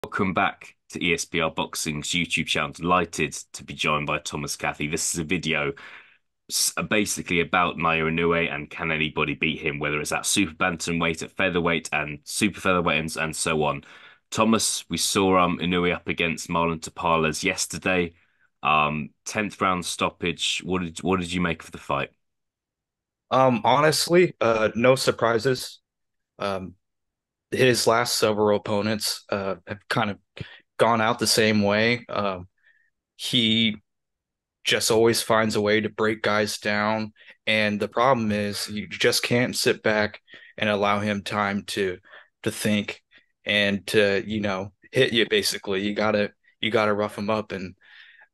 Welcome back to ESPR Boxing's YouTube channel. Delighted to be joined by Thomas Cathy. This is a video basically about Naoya Inoue and can anybody beat him, whether it's at super bantamweight, at featherweight, and super featherweight, and so on. Thomas, we saw Inoue up against Marlon Tapales yesterday. 10th round stoppage. What did you make of the fight? Honestly, no surprises. Um, his last several opponents have kind of gone out the same way. He just always finds a way to break guys down, and the problem is you just can't sit back and allow him time to think and to, hit you basically. You gotta rough him up, and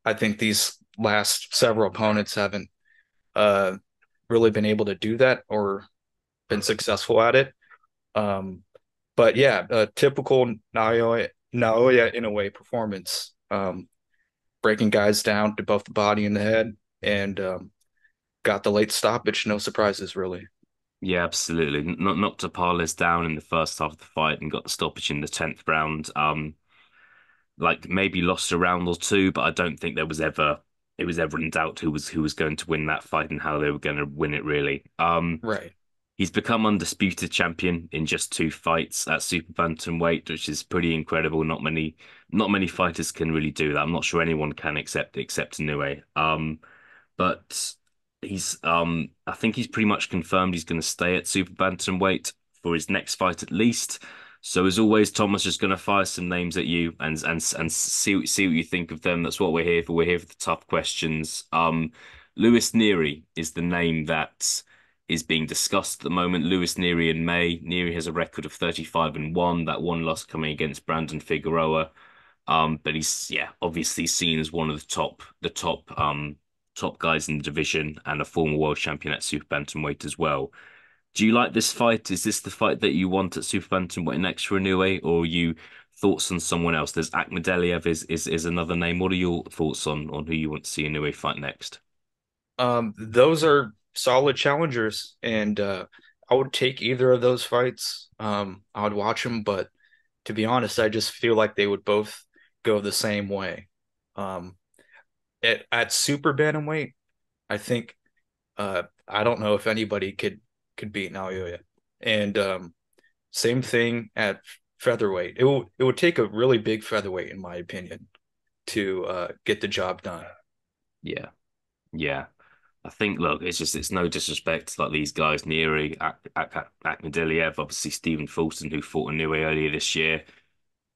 I think these last several opponents haven't uh really been able to do that or been successful at it. Um, but yeah, a typical Naoya in a way performance, breaking guys down to both the body and the head, and got the late stoppage. No surprises, really. Yeah, absolutely. Not knocked Tapales down in the first half of the fight and got the stoppage in the 10th round. Like maybe lost a round or two, but I don't think it was ever in doubt who was going to win that fight and how they were going to win it really. Right. He's become undisputed champion in just two fights at super bantamweight, which is pretty incredible. Not many fighters can really do that. I'm not sure anyone can except Inoue. But I think he's pretty much confirmed he's going to stay at super bantamweight for his next fight at least. So as always, Thomas is going to fire some names at you and see what you think of them. That's what we're here for. We're here for the tough questions. Lewis Neary is the name that is being discussed at the moment. Lewis Neary in May. Neary has a record of 35-1. That one loss coming against Brandon Figueroa. But he's yeah, obviously seen as one of the top guys in the division and a former world champion at super bantamweight as well. Do you like this fight? Is this the fight that you want at super bantamweight next for Inoue, or are you thoughts on someone else? There's Akhmadaliev is another name. What are your thoughts on who you want to see Inoue fight next? Those are solid challengers, and I would take either of those fights. I would watch them, but to be honest, I just feel like they would both go the same way. Um, at super bantamweight, I think I don't know if anybody could beat Naoya. And same thing at featherweight. It would take a really big featherweight, in my opinion, to get the job done. Yeah, yeah. I think, look, it's no disrespect to like these guys, Neary, Akhmadaliev, obviously Stephen Fulton, who fought Inoue earlier this year.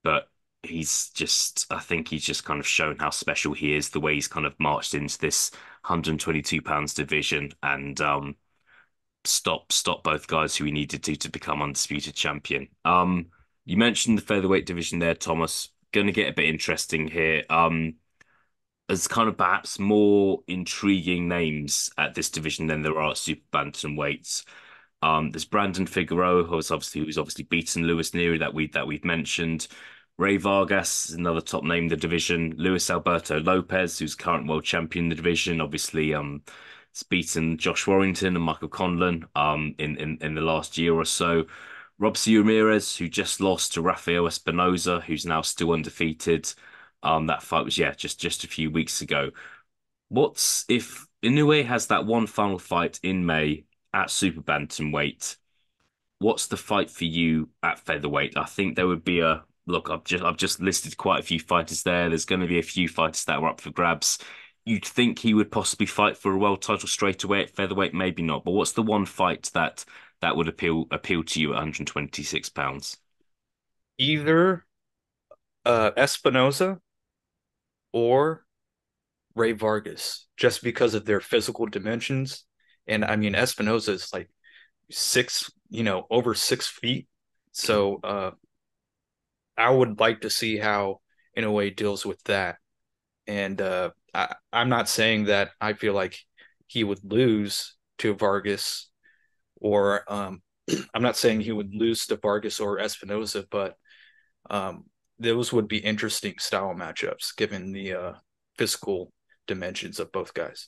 But I think he's just kind of shown how special he is, the way he's kind of marched into this 122 pounds division and stop both guys who he needed to become undisputed champion. You mentioned the featherweight division there, Thomas. Going to get a bit interesting here. There's kind of perhaps more intriguing names at this division than there are at super bantamweights. There's Brandon Figueroa, who's obviously beaten Luis Nery that we've mentioned. Ray Vargas is another top name in the division. Luis Alberto Lopez, who's current world champion in the division, obviously has beaten Josh Warrington and Michael Conlan in the last year or so. Robson Ramirez, who just lost to Rafael Espinoza, who's now still undefeated. That fight was just a few weeks ago. What's if Inoue has that one final fight in May at super bantamweight? What's the fight for you at featherweight? I think there would be a look. I've just listed quite a few fighters there. There's going to be a few fighters that are up for grabs. You'd think he would possibly fight for a world title straight away at featherweight, maybe not. But what's the one fight that would appeal to you at 126 pounds? Either Espinoza or Ray Vargas, just because of their physical dimensions. And I mean, Espinoza is like over 6 feet. So I would like to see how Inoue deals with that. And I'm not saying that I feel like he would lose to Vargas or I'm not saying he would lose to Vargas or Espinoza, but um, those would be interesting style matchups given the physical dimensions of both guys.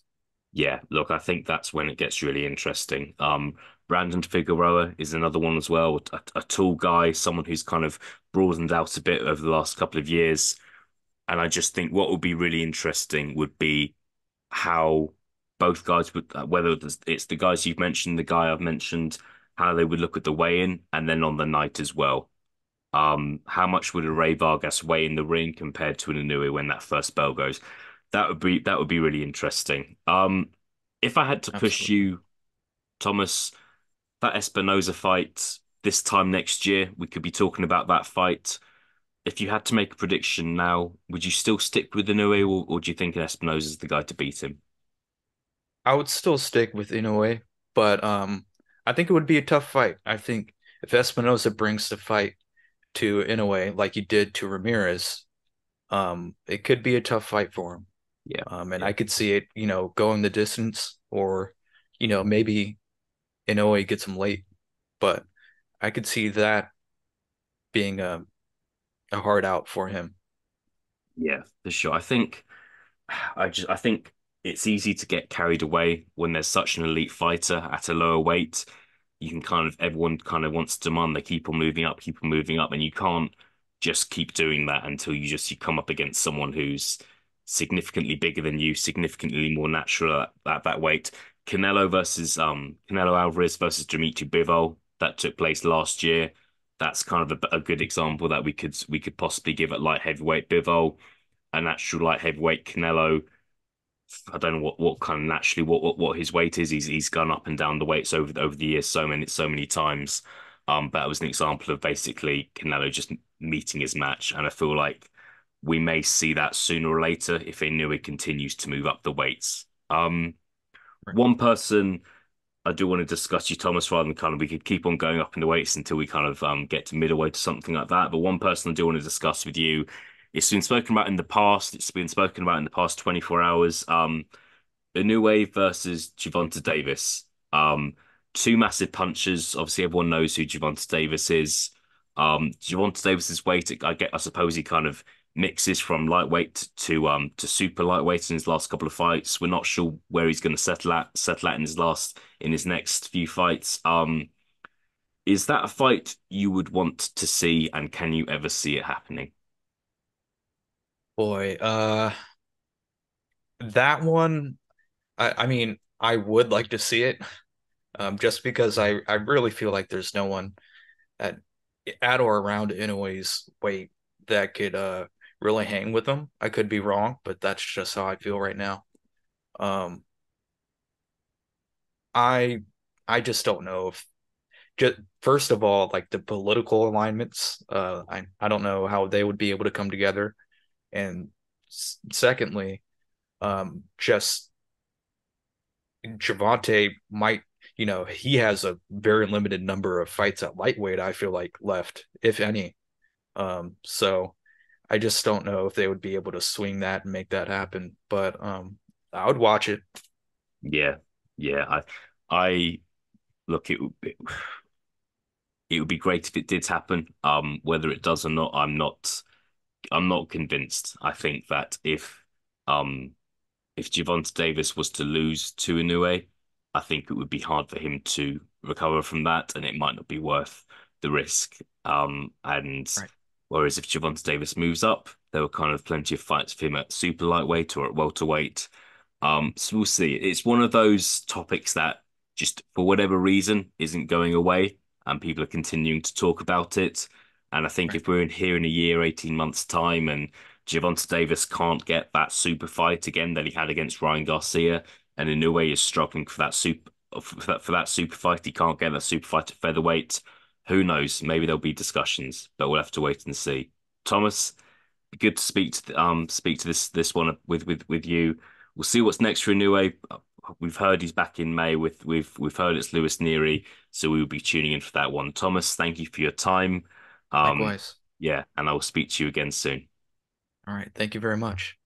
Yeah, look, I think that's when it gets really interesting. Brandon Figueroa is another one as well, a tall guy, someone who's kind of broadened out a bit over the last couple of years. And I just think what would be really interesting would be how both guys would, whether it's the guys you've mentioned, the guy I've mentioned, how they would look at the weigh-in, and then on the night as well. How much would a Ray Vargas weigh in the ring compared to an Inoue when that first bell goes? That would be really interesting. If I had to push Absolutely. you, Thomas, that Espinoza fight this time next year, we could be talking about that fight. If you had to make a prediction now, would you still stick with Inoue, or do you think Espinoza is the guy to beat him? I would still stick with Inoue, but I think it would be a tough fight. I think if Espinosa brings the fight to Inoue like he did to Ramirez, it could be a tough fight for him. Yeah, And yeah, I could see it, going the distance, or maybe Inoue gets him late, but I could see that being a hard out for him. yeah, for sure. I think it's easy to get carried away when there's such an elite fighter at a lower weight. You can kind of everyone kind of wants to demand they keep on moving up, and you can't just keep doing that until you come up against someone who's significantly bigger than you, significantly more natural at that weight. Canelo Alvarez versus Dimitri Bivol that took place last year. That's kind of a good example that we could possibly give at light heavyweight. Bivol, a natural light heavyweight. Canelo, I don't know what kind of naturally what his weight is. He's gone up and down the weights over the years so many times. But it was an example of basically Canelo just meeting his match, and I feel like we may see that sooner or later if Inoue continues to move up the weights. Right. One person I do want to discuss you, Thomas, rather than kind of we could keep on going up in the weights until we kind of get to middleweight or something like that. But one person I do want to discuss with you, it's been spoken about in the past. It's been spoken about in the past 24 hours. Inoue versus Gervonta Davis. Two massive punchers. Obviously, everyone knows who Gervonta Davis is. Gervonta Davis's weight, I suppose he kind of mixes from lightweight to super lightweight in his last couple of fights. We're not sure where he's going to settle at in his next few fights. Is that a fight you would want to see, and can you ever see it happening? Boy, that one, I mean, I would like to see it, just because I really feel like there's no one at or around Inoue's weight that could really hang with him. I could be wrong, but that's just how I feel right now. Um, I I just don't know if just first of all, like the political alignments, I don't know how they would be able to come together, and secondly, just Javante might, he has a very limited number of fights at lightweight, I feel like left, if any. So I just don't know if they would be able to swing that and make that happen. But I would watch it. Yeah, yeah. I look. It would be great if it did happen. Whether it does or not, I'm not convinced. I think that if Gervonta Davis was to lose to Inoue, I think it would be hard for him to recover from that, and it might not be worth the risk. And Right. whereas if Gervonta Davis moves up, there were kind of plenty of fights for him at super lightweight or at welterweight. So we'll see. It's one of those topics that just for whatever reason isn't going away, and people are continuing to talk about it. And I think Right. if we're in here in a year, 18 months' time, and Gervonta Davis can't get that super fight again that he had against Ryan Garcia, and Inoue is struggling for that super fight. He can't get that super fight at featherweight. Who knows? Maybe there'll be discussions, but we'll have to wait and see. Thomas, good to speak to this one with you. We'll see what's next for Inoue. We've heard he's back in May we've heard it's Lewis Neary, so we will be tuning in for that one. Thomas, thank you for your time. Um, Likewise. yeah, and I will speak to you again soon. All right. Thank you very much.